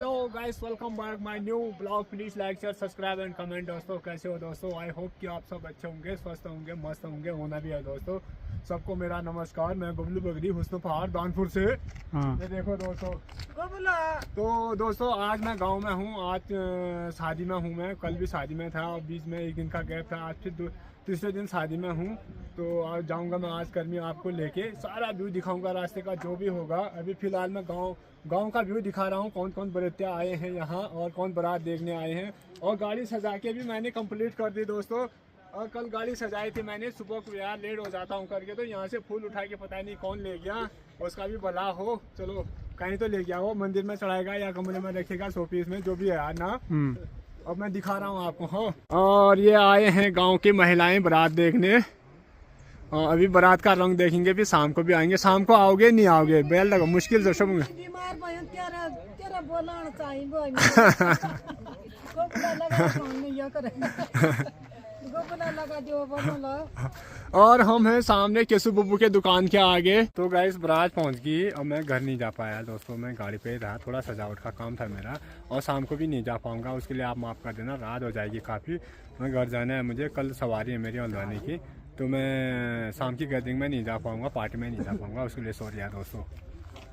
Hello guys, welcome back my new blog. Please like share subscribe and comment. दोस्तों कैसे हो दोस्तों? I hope कि आप सब अच्छे होंगे, स्वस्थ होंगे, मस्त होंगे, होना भी है दोस्तों। सबको मेरा नमस्कार। मैं बबलू बगड़ी हुस्न पहाड़ दानपुर से। ये देखो दोस्तों, तो दोस्तों आज मैं गांव में हूँ। आज शादी में हूँ मैं। कल भी शादी में था और बीच में एक दिन का गैप था। आज फिर तीसरे दिन शादी में हूँ। तो आज जाऊँगा मैं आज कर्मी आपको लेके सारा व्यू दिखाऊंगा रास्ते का जो भी होगा। अभी फिलहाल मैं गांव का व्यू दिखा रहा हूँ। कौन कौन बरातियाँ आए हैं यहाँ और कौन बारात देखने आए हैं। और गाड़ी सजा के भी मैंने कंप्लीट कर दी दोस्तों। और कल गाड़ी सजाई थी मैंने सुबह को, यार लेट हो जाता हूँ करके, तो यहाँ से फूल उठा के पता नहीं कौन ले गया। उसका भी भला हो, चलो कहीं तो ले गया हो, मंदिर में चढ़ाएगा या कमरे में रखेगा, शोपीस में, जो भी है यार ना। अब मैं दिखा रहा हूँ आपको। हाँ, और ये आए हैं गाँव की महिलाएं बारात देखने। अभी बारात का रंग देखेंगे, फिर शाम को भी आएंगे। शाम को आओगे नहीं आओगे? बेल लगा मुश्किल से सब और हम हैं सामने केसु बब्बू के दुकान के आगे। तो गाइस बारात पहुंच गई और मैं घर नहीं जा पाया दोस्तों। मैं गाड़ी पे था, थोड़ा सजावट का काम था मेरा और शाम को भी नहीं जा पाऊंगा। उसके लिए आप माफ़ कर देना, रात हो जाएगी काफ़ी। मैं घर जाना है मुझे, कल सवारी है मेरी हल्द्वानी की। तो मैं शाम की गैदरिंग में नहीं जा पाऊंगा, पार्टी में नहीं जा पाऊंगा। उसके लिए सॉरी यार दोस्तों।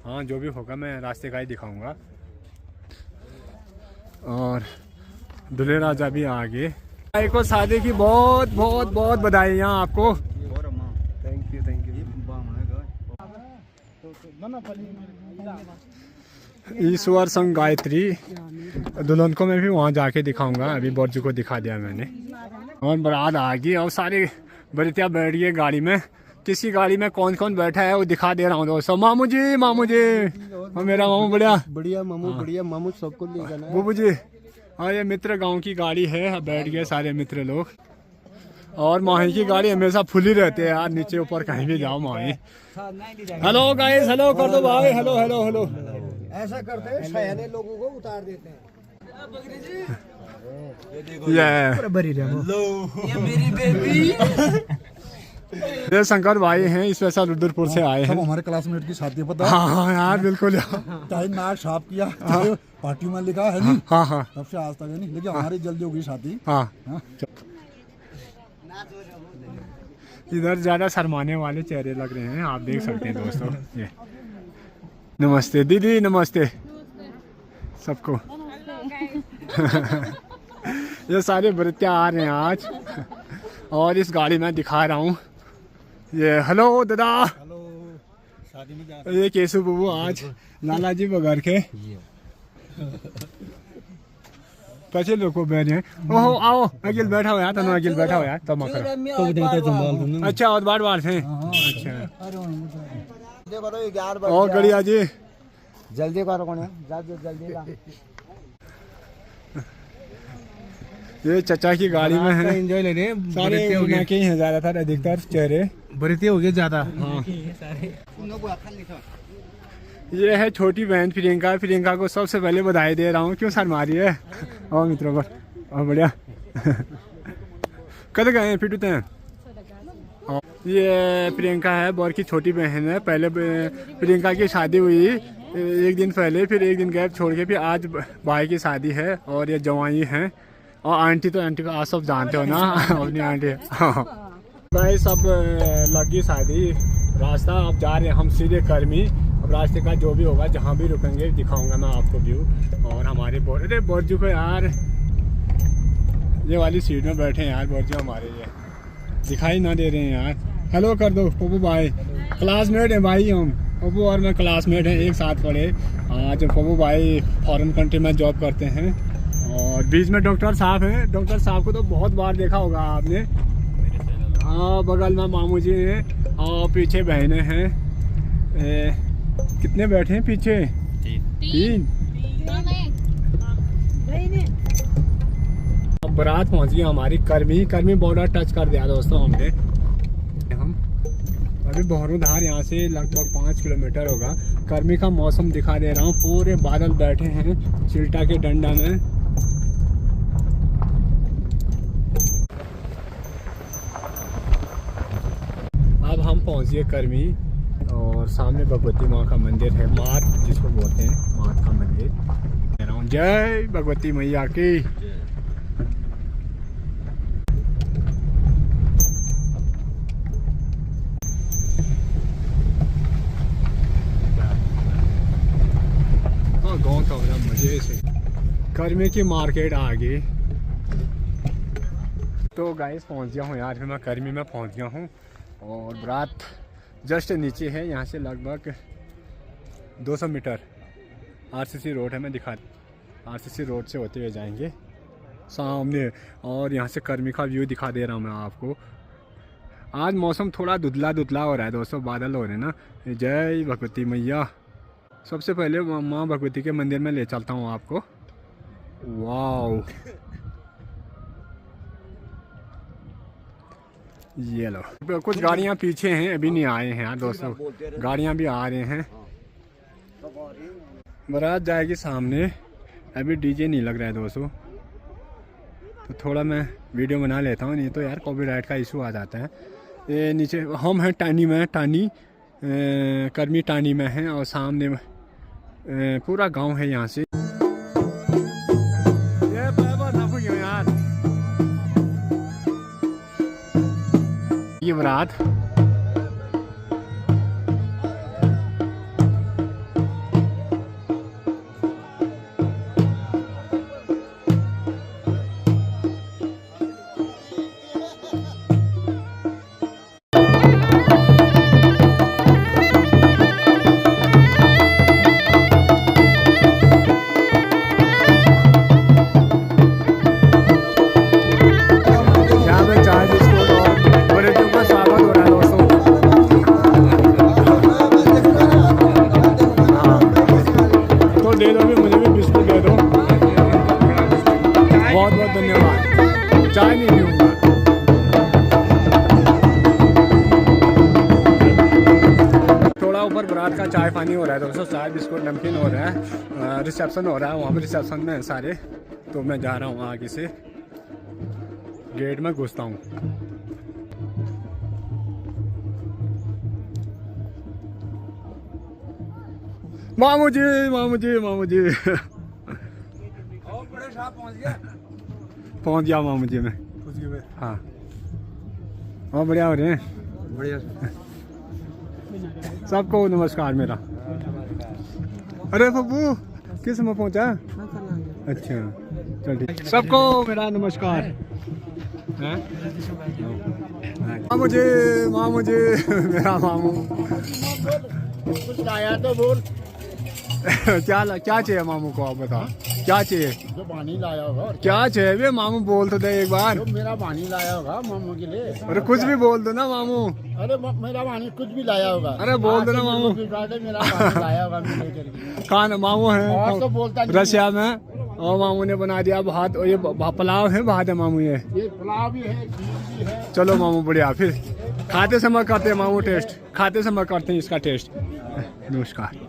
हाँ, जो भी होगा मैं रास्ते का ही दिखाऊंगा। और दूल्हे राजा भी आगे। भाई को शादी की बहुत बहुत बहुत बधाइयाँ आपको। थैंक यू ईश्वर संग गायत्री। दुल्हन को मैं भी वहाँ जाके दिखाऊंगा। अभी बर्जू को दिखा दिया मैंने। और बारात आ गई और सारे बरातियाँ बैठ गई गाड़ी में। किसी गाड़ी में कौन कौन बैठा है वो दिखा दे रहा हूँ दोस्तों। मामू जी और मेरा मामू बढ़िया मामू सबको ले जाना है। बुबू जी, हाँ ये मित्र गांव की गाड़ी है। बैठ गए सारे मित्र लोग। और माही की गाड़ी हमेशा फुली रहती है यार, नीचे ऊपर कहीं भी जाओ माही। हेलो गाइस, हेलो कर दो भाई, हेलो हेलो हेलो। ऐसा करते हैं, सयाने लोगों को उतार देते हैं। ये शंकर भाई हैं, स्पेशल रुद्रपुर से आए हैं। हमारे क्लासमेट की शादी पता है? हाँ यार बिल्कुल। चाहे नाक साफ किया, पार्टी में लिखा है नहीं। हाँ तब से आज तक है नहीं, लेकिन हमारी जल्दी होगी शादी। हाँ। इधर ज्यादा शर्माने वाले चेहरे लग रहे हैं, आप देख सकते हैं दोस्तों। ये नमस्ते दीदी, नमस्ते सबको। ये सारे बरातियाँ आ रहे हैं आज और इस गाड़ी में दिखा रहा हूँ। ये हेलो दादा, हेलो। शादी में जा ये केसु बबू आज लाला जी बगर के पैसे लोग को बैठे हैं। ओहो आओ, अगिल बैठा हो यार, तनु अगिल बैठा हो यार। तो अच्छा, और बार से। अच्छा, और गड़िया जी जल्दी करो, कौन है जल्दी। ये चचा की गाड़ी में है, एंजॉय ले रहे हैं। सारे उन्हीं के ही हैं ज्यादातर, अधिकतर चेहरे बरतिया हो गए ज्यादा। हाँ। ये है छोटी बहन प्रियंका। प्रियंका को सबसे पहले बधाई दे रहा हूँ। क्यों सर मारी है? और मित्रों पर और बढ़िया। कद गए हैं फिटूते हैं। ये प्रियंका है, बौर की छोटी बहन है। पहले प्रियंका की शादी हुई एक दिन पहले, फिर एक दिन गैप छोड़ के फिर आज भाई की शादी है। और ये जवाई है। और आंटी तो आंटी को आप सब जानते हो ना, अपनी आंटी। भाई सब लगी शादी, रास्ता अब जा रहे हैं हम सीधे कर्मी। अब रास्ते का जो भी होगा, जहाँ भी रुकेंगे दिखाऊंगा मैं आपको व्यू। और हमारे बोर्जू को यार, ये वाली सीट में बैठे हैं यार बोर्जू हमारे, ये दिखाई ना दे रहे हैं यार। हेलो कर दो पप्पू भाई, क्लासमेट है भाई हम। पप्पू और मैं क्लासमेट हैं, एक साथ पढ़े। आज पप्पू भाई फॉरेन कंट्री में जॉब करते हैं। और बीच में डॉक्टर साहब हैं। डॉक्टर साहब को तो बहुत बार देखा होगा आपने। हाँ, बगल में मामू जी हैं और पीछे बहनें हैं। कितने बैठे हैं पीछे? तीन। अब बारात पहुंच गई हमारी कर्मी बॉर्डर टच कर दिया दोस्तों हमने। हम अभी बहरोधार यहाँ से लगभग 5 किलोमीटर होगा। कर्मी का मौसम दिखा दे रहा हूँ। पूरे बादल बैठे हैं चिल्टा के डंडा में। अब हम पहुँच गए कर्मी और सामने भगवती माँ का मंदिर है। मात जिसको बोलते हैं, मात का मंदिर। जय भगवती मैया की। हाँ गाँव तो बड़ा मजे से। कर्मी की मार्केट आ गई। तो गाइस पहुंच गया हूँ यार, फिर मैं कर्मी में पहुंच गया हूँ और बारात जस्ट नीचे है, यहाँ से लगभग 200 मीटर आरसीसी रोड है। मैं दिखा आरसीसी रोड से होते हुए जाएंगे सामने, और यहाँ से कर्मी का व्यू दिखा दे रहा हूँ मैं आपको। आज मौसम थोड़ा धुंधला धुंधला हो रहा है दोस्तों, बादल हो रहे हैं ना। जय भगवती मैया। सबसे पहले माँ भगवती के मंदिर में ले चलता हूँ आपको। वाओ, ये लो कुछ गाड़ियाँ पीछे हैं, अभी नहीं आए हैं यार दोस्तों, गाड़ियाँ भी आ रहे हैं। बारात जाएगी सामने, अभी डीजे नहीं लग रहा है दोस्तों, तो थोड़ा मैं वीडियो बना लेता हूँ, नहीं तो यार कॉपीराइट का इशू आ जाता है। ये नीचे हम हैं टानी में, टानी कर्मी टानी में हैं, और सामने पूरा गांव है यहाँ से। ये बारात चाय नहीं पीऊँगा। थोड़ा ऊपर बारात का चाय पानी हो रहा है दोस्तों, चाय बिस्कुट नमकीन हो रहा है, रिसेप्शन हो रहा है, वहाँ पे रिसेप्शन में सारे। तो मैं जा रहा हूँ आगे से, गेट में घुसता हूँ। मामू जी, मामू जी, मामू जी। पहुंच गया मामू जी में। हाँ हाँ, बढ़िया हो रहे हैं, बढ़िया। सबको नमस्कार मेरा। अरे बब्बू किस में पहुंचा? अच्छा चल ठीक। सबको मेरा नमस्कार। मामू जी, मामू जी, मेरा मामू। कुछ लाया तो बोल। क्या चाहिए मामू को, आप बताओ क्या चाहिए? जो पानी लाया होगा। क्या चाहिए वे मामू, बोल तो दे एक बार। जो मेरा पानी लाया होगा मामू के लिए। अरे कुछ भी बोल दो ना मामू। अरे मेरा पानी कुछ भी लाया होगा। अरे बोल दो ना मामू। मेरा पानी लाया होगा मेरे। कहाँ मामू है? और तो बोलता नहीं। रशिया में, और मामू ने बना दिया भात, और ये पुलाव है, भात है मामू। ये पुलाव भी है, खीर भी है। चलो मामू बढ़िया, फिर खाते समय करते हैं मामू टेस्ट, खाते समय करते हैं इसका टेस्ट। नमस्कार।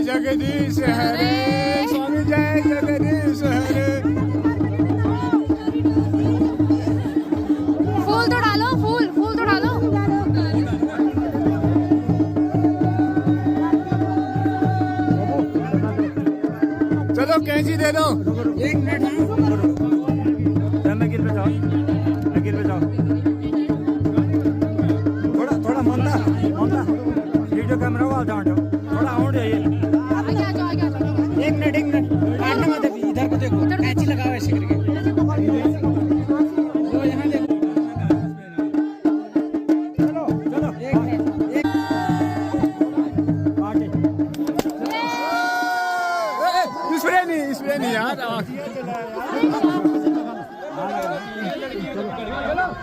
जगदीश हरे, स्वामी जय जगदीश हरे। फूल तो डालो, फूल तो डालो। चलो कैंची दे दो। एक मिनट, गिर पे जाओ, गिर पे जाओ।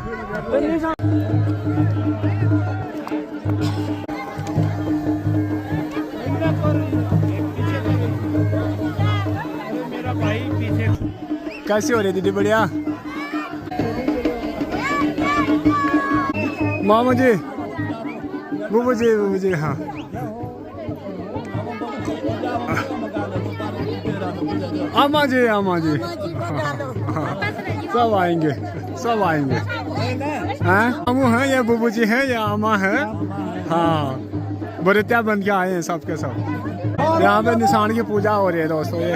मेरा भाई पीछे। कैसी हो रही दीदी? बढ़िया। मामा जी, बुबू जी, हाँ। आमा जी, सब आएंगे, सब आएंगे। हैं? मामू हैं या बुबू जी हैं या आमा है? हाँ, बरतिया बन के आए हैं सबके सब। यहाँ पे निशान की पूजा हो रही है दोस्तों। ये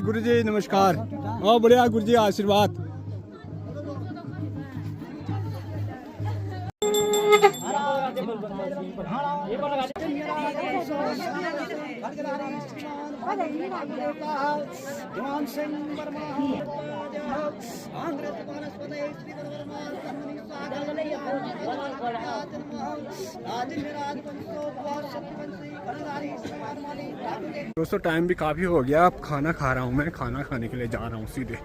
गुरु जी नमस्कार। और बढ़िया गुरु जी आशीर्वाद। दोस्तों टाइम भी काफी हो गया। अब खाना खा रहा हूँ मैं। खाना खाने के लिए जा रहा हूँ सीधे।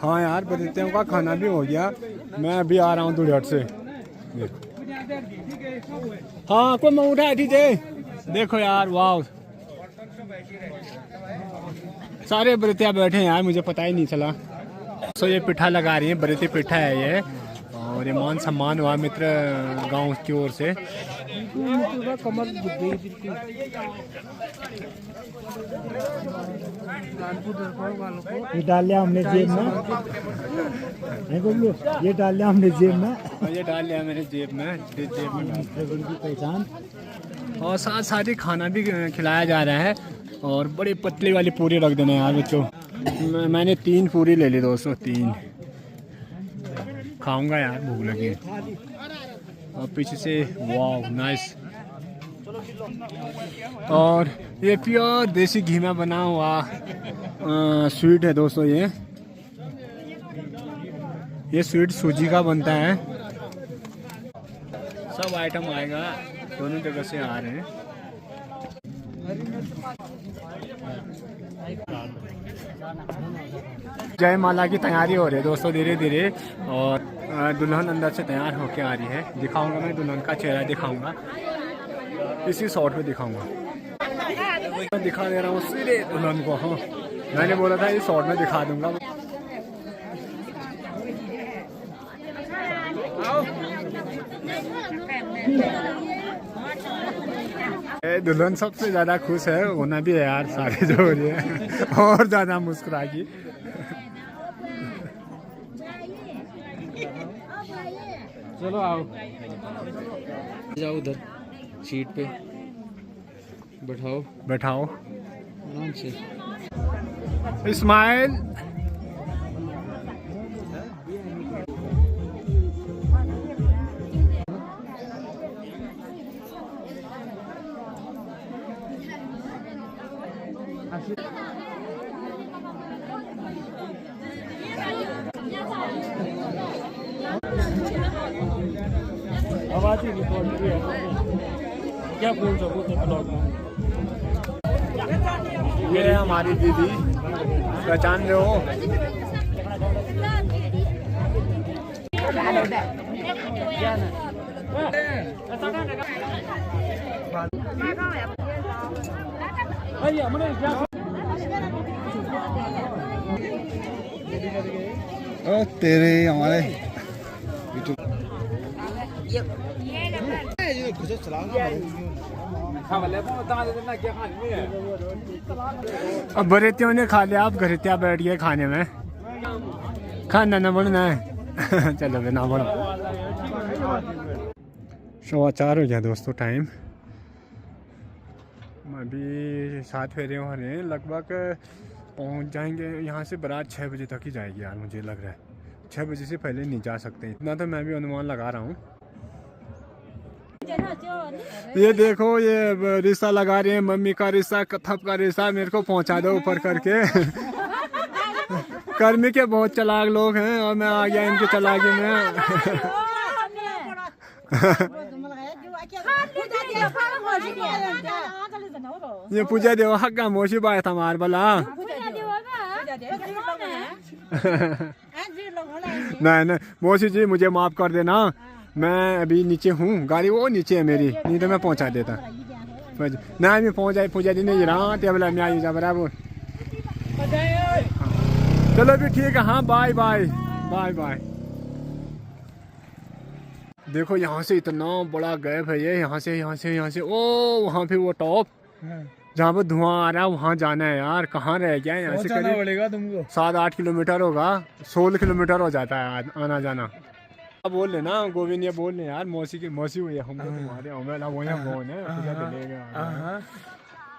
हाँ यार, बरतियों का खाना भी हो गया। मैं अभी आ रहा हूँ दुड़हट से। हाँ कोई मैं उठा ठीक है। देखो यार, वाह, सारे बरतिया बैठे हैं यार, मुझे पता ही नहीं चला। तो ये पिठा लगा रही है, बरती पिठा है ये। और ये मान सम्मान हुआ मित्र गांव की ओर से। ये डाल लिया हमने जेब में। ये डाल लिया हमने जेब में। ये डाल लिया मैंने जेब में। पहचान। और साथ साथ ही खाना भी खिलाया जा रहा है। और बड़ी पतली वाली पूरी रख देना यार बच्चों। मैंने 3 पूरी ले ली दोस्तों, 3 खाऊंगा यार, भूख लगी। और पीछे से वाह नाइस। और ये प्योर देसी घी में बना हुआ स्वीट है दोस्तों। ये स्वीट सूजी का बनता है। सब आइटम आएगा, दोनों जगह से आ रहे हैं। जयमाला की तैयारी हो रही है दोस्तों धीरे धीरे। और दुल्हन अंदर से तैयार होके आ रही है। दिखाऊंगा मैं दुल्हन का चेहरा, दिखाऊंगा इसी शॉट में दिखाऊंगा। मैं दिखा दे रहा हूँ सीधे दुल्हन को। हाँ मैंने बोला था इस शॉट में दिखा दूंगा। दुल्हन सबसे ज्यादा खुश है, होना भी है यार, सारे जो हो रही है। और ज्यादा मुस्कुराएगी। चलो आओ, जाओ उधर सीट पे बैठाओ। आराम से। इस्माइल आवाज ही नहीं पहुंच रही है। क्या बोल सकूं तो ब्लॉग में। ये है हमारी दीदी, पहचान रहे हो? तेरे हमारे अब बरेतियों ने खा लिया, अब घरेतिया बैठ गए खाने में। खाना ना बढ़ना है। चलो ना बढ़ो। 4:15 हो गया दोस्तों टाइम। अभी 7 फेरे हो रहे हैं, लगभग पहुंच जाएंगे यहाँ से। बारात 6 बजे तक ही जाएगी यार, मुझे लग रहा है 6 बजे से पहले नहीं जा सकते, इतना तो मैं भी अनुमान लगा रहा हूँ। ये देखो ये रिश्ता लगा रहे हैं, मम्मी का रिश्ता, कथप का रिश्ता, मेरे को पहुंचा दो ऊपर करके। कर्मी के बहुत चालाक लोग हैं और मैं आ गया इनके चालाकी में। ये पूजा देव हक का मोशी बाय था मार बला। नहीं नहीं मोशी जी मुझे माफ कर देना, मैं अभी नीचे हूँ, गाड़ी वो नीचे है मेरी, नहीं तो मैं पहुँचा देता। नहीं मैं पूजा दी नहीं रहा टेबल में आई जा बराबर। चलो भी ठीक है, हाँ बाय बाय बाय बाय। देखो यहाँ से इतना बड़ा गैप है ये, यहाँ से ओ वहाँ पे वो टॉप जहाँ पर धुआं आ रहा है वहाँ जाना है यार। कहाँ रह गया यहाँ से करीब पड़ेगा तुमको 7-8 किलोमीटर होगा, 16 किलोमीटर हो जाता है आना जाना। अब बोल लेना गोविंद, ये बोल ले यार मौसी हुई है हमको तुम्हारे हमें वो यहाँ कौन है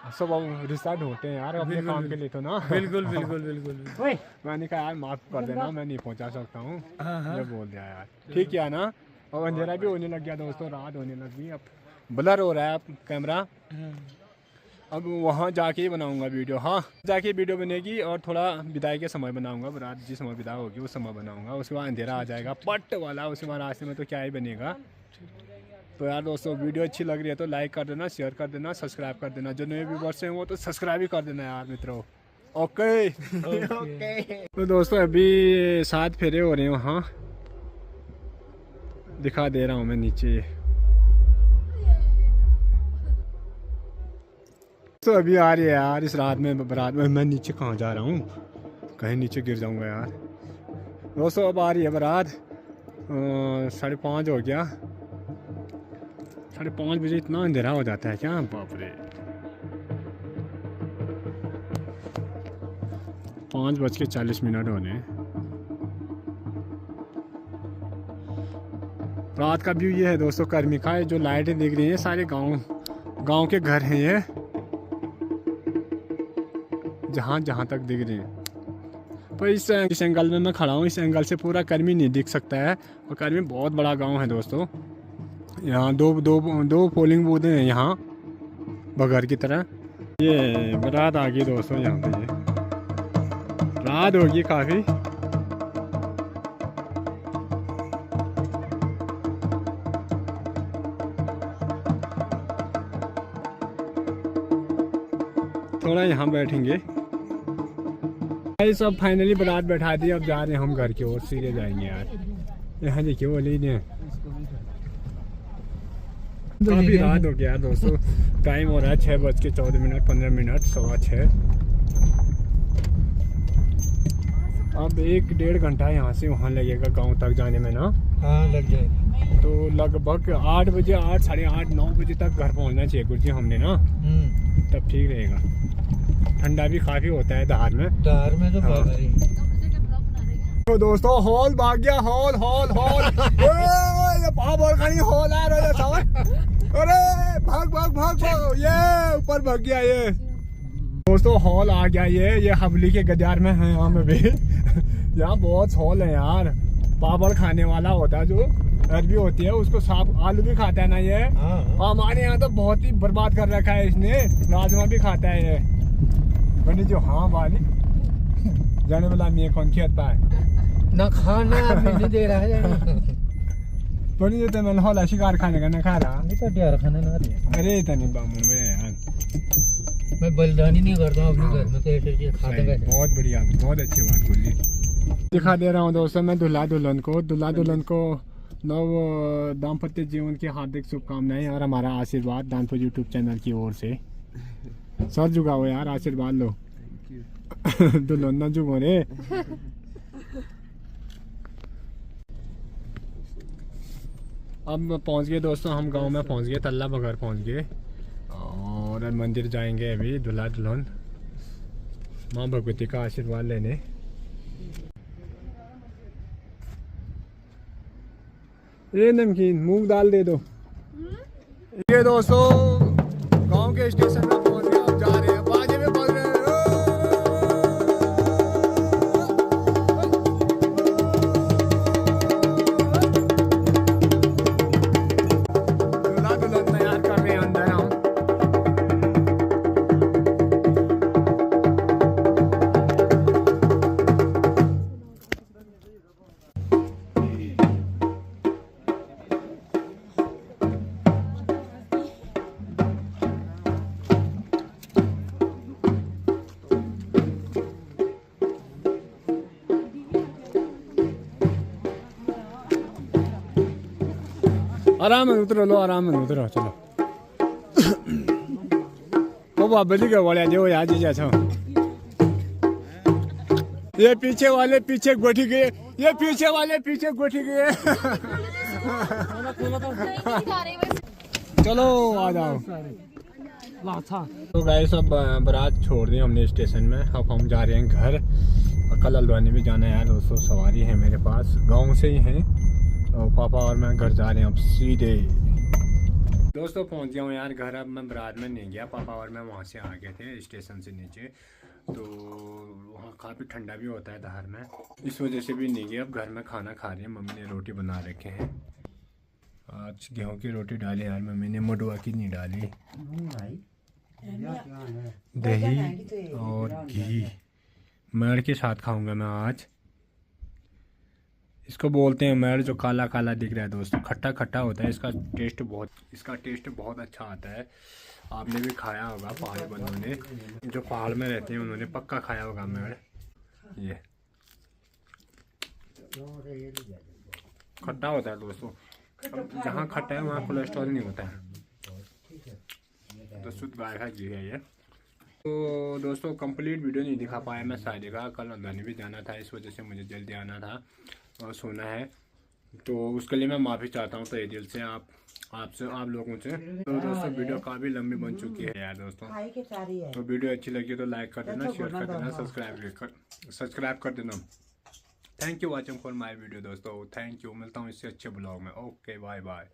सब अब रिश्ता ढूंढते हैं यार अपने काम के लिए तो ना। बिल्कुल बिल्कुल बिल्कुल। मैंने कहा यार माफ कर देना, मैं नहीं पहुंचा सकता हूँ, ये बोल दिया यार। ठीक है ना, और अंधेरा भी होने लग गया दोस्तों, रात होने लगी, अब ब्लर हो रहा है अब कैमरा। अब वहाँ जाके ही बनाऊंगा वीडियो, हाँ जाके वीडियो बनेगी और थोड़ा विदाई के समय बनाऊंगा, रात जिस समय विदा होगी उस समय बनाऊंगा। उसके बाद अंधेरा आ जाएगा पट वाला, उसके बाद रास्ते में तो क्या ही बनेगा। तो यार दोस्तों वीडियो अच्छी लग रही है तो लाइक कर देना, शेयर कर देना, सब्सक्राइब कर देना। जो नए व्यूअर्स हैं वो तो सब्सक्राइब ही कर देना यार मित्रों। ओके तो दोस्तों अभी 7 फेरे हो रहे हैं वहाँ, दिखा दे रहा हूँ मैं नीचे। तो अभी आ रही है यार इस रात में बारात में, मैं नीचे कहाँ जा रहा हूँ, कहीं नीचे गिर जाऊँगा यार। दोस्तों अब आ रही है बारात, 5:30 हो गया, 5:30 बजे इतना अंधेरा हो जाता है क्या, बाप रे। 5:40 होने। रात का व्यू ये है दोस्तों कर्मी का, जो लाइटें दिख रही हैं सारे गांव के घर हैं ये, जहाँ तक दिख रही हैं। पर इस एंगल में मैं खड़ा हूँ, इस एंगल से पूरा कर्मी नहीं दिख सकता है, और कर्मी बहुत बड़ा गांव है दोस्तों। यहाँ दो पोलिंग बूथ हैं यहाँ बघर की तरह। ये बारात आ गई दोस्तों, यहाँ पे ये रात होगी काफ़ी। थोड़ा यहाँ बैठेंगे। सब फाइनली बारात बैठा दी, अब जा रहे हैं हम घर की ओर, सीधे जाएंगे यार। यहाँ देखिए वो लीजिए, काफी रात हो गया दोस्तों, टाइम हो रहा है 6:14 15 6:15। अब 1-1.5 घंटा यहाँ से वहाँ लगेगा गांव तक जाने में ना। हाँ लग जाएगा। तो लगभग 8 बजे 8 साढ़े 8 9 बजे तक घर पहुँचना चाहिए गुरुजी हमने ना, तब ठीक रहेगा। ठंडा भी काफी होता है धार में तो तो दोस्तों हॉल भाग गया, हॉल खानी हॉल आ रहा है। अरे भाग ये ऊपर भाग गया ये दोस्तों, हॉल आ गया ये हवली के गद्यार में है यहाँ में भी। यहाँ बहुत हॉल है यार, पापड़ खाने वाला होता है जो अरबी होती है उसको साफ आलू भी खाता है ना ये। हमारे यहाँ तो बहुत ही बर्बाद कर रखा है इसने, राजमा भी खाता है ये बनी जो। हाँ वाली जाने वाला नहीं कौन खेता है ना खाना नहीं दे रहा है। बनी जो मैंने हॉल शिकार खाने का ना खा रहा, तो ड्यार खाना ना दे। अरे इतनी बामू में यार मैं बलिदानी नहीं करता हूँ अपने घर में, तो ऐसे चीज खाता है। बहुत बढ़िया, बहुत अच्छी बात बोली। दिखा दे रहा हूँ दोस्तों मैं दूल्हा दुल्हन को नव दाम्पत्य जीवन की हार्दिक शुभकामनाएं और हमारा आशीर्वाद दानपुर यूट्यूब चैनल की ओर से। सर झुकाओ यार, आशीर्वाद लो। दुल्हन ना झुको रे। अब पहुंच गए दोस्तों, हम गांव में पहुंच गए, तल्ला बघर पहुंच गए और मंदिर जाएंगे अभी दूल्हा दुल्हन माँ भगवती का आशीर्वाद लेने। ये नमकीन मूंग दाल दे दो। ये दोस्तों गांव के स्टेशन में पहुंच गए, अब जा रहे हैं, बाजे में पहुंच रहे हैं। दूल्हा दुल्हन तैयार कर रहे हैं अंदर हम। आराम में उतरो, लो आराम में उतरो, चलो। ओ बाबा जी के बोले जो यार जी जाओ। ये पीछे वाले पीछे गोठी गए, ये पीछे वाले पीछे गोठी गए। चलो आ जाओ। तो गाइस अब बारात छोड़ दी हमने स्टेशन में, अब हम जा रहे हैं घर। और कल हल्द्वानी भी जाना है यार दोस्तों, सवारी है मेरे पास, गांव से ही हैं। तो पापा और मैं घर जा रहे हैं अब सीधे। दोस्तों पहुंच गया हूँ यार घर। अब मैं बारात में नहीं गया, पापा और मैं वहाँ से आ गए थे स्टेशन से नीचे। तो वहाँ काफ़ी ठंडा भी होता है धार में, इस वजह से भी नहीं गया। अब घर में खाना खा रहे हैं, मम्मी ने रोटी बना रखे हैं। आज गेहूँ की रोटी डाली यार मम्मी ने, मडुआ की नहीं डाली। दही और घी मैर के साथ खाऊंगा मैं आज। इसको बोलते हैं मैर, जो काला काला दिख रहा है दोस्तों, खट्टा खट्टा होता है। इसका टेस्ट बहुत अच्छा आता है। आपने भी खाया होगा, पहाड़ी बंदों ने, जो पहाड़ में रहते हैं उन्होंने पक्का खाया होगा मैर। ये खट्टा होता है दोस्तों। अब जहाँ खट्टा है वहाँ कोलेस्ट्रॉल नहीं होता है। तो शुद्ध गाय का घी है ये। तो दोस्तों कंप्लीट वीडियो नहीं दिखा पाया मैं शादी का, कल हल्द्वानी भी जाना था, इस वजह से मुझे जल्दी आना था और सोना है। तो उसके लिए मैं माफ़ी चाहता हूँ तहे दिल से आप लोगों से। तो दोस्तों वीडियो काफ़ी लंबी बन चुकी है यार दोस्तों। तो वीडियो अच्छी लगी तो लाइक कर देना, शेयर कर देना, सब्सक्राइब कर देना। Thank you watching for my video दोस्तों, थैंक यू। मिलता हूँ इससे अच्छे ब्लॉग में। Okay bye bye.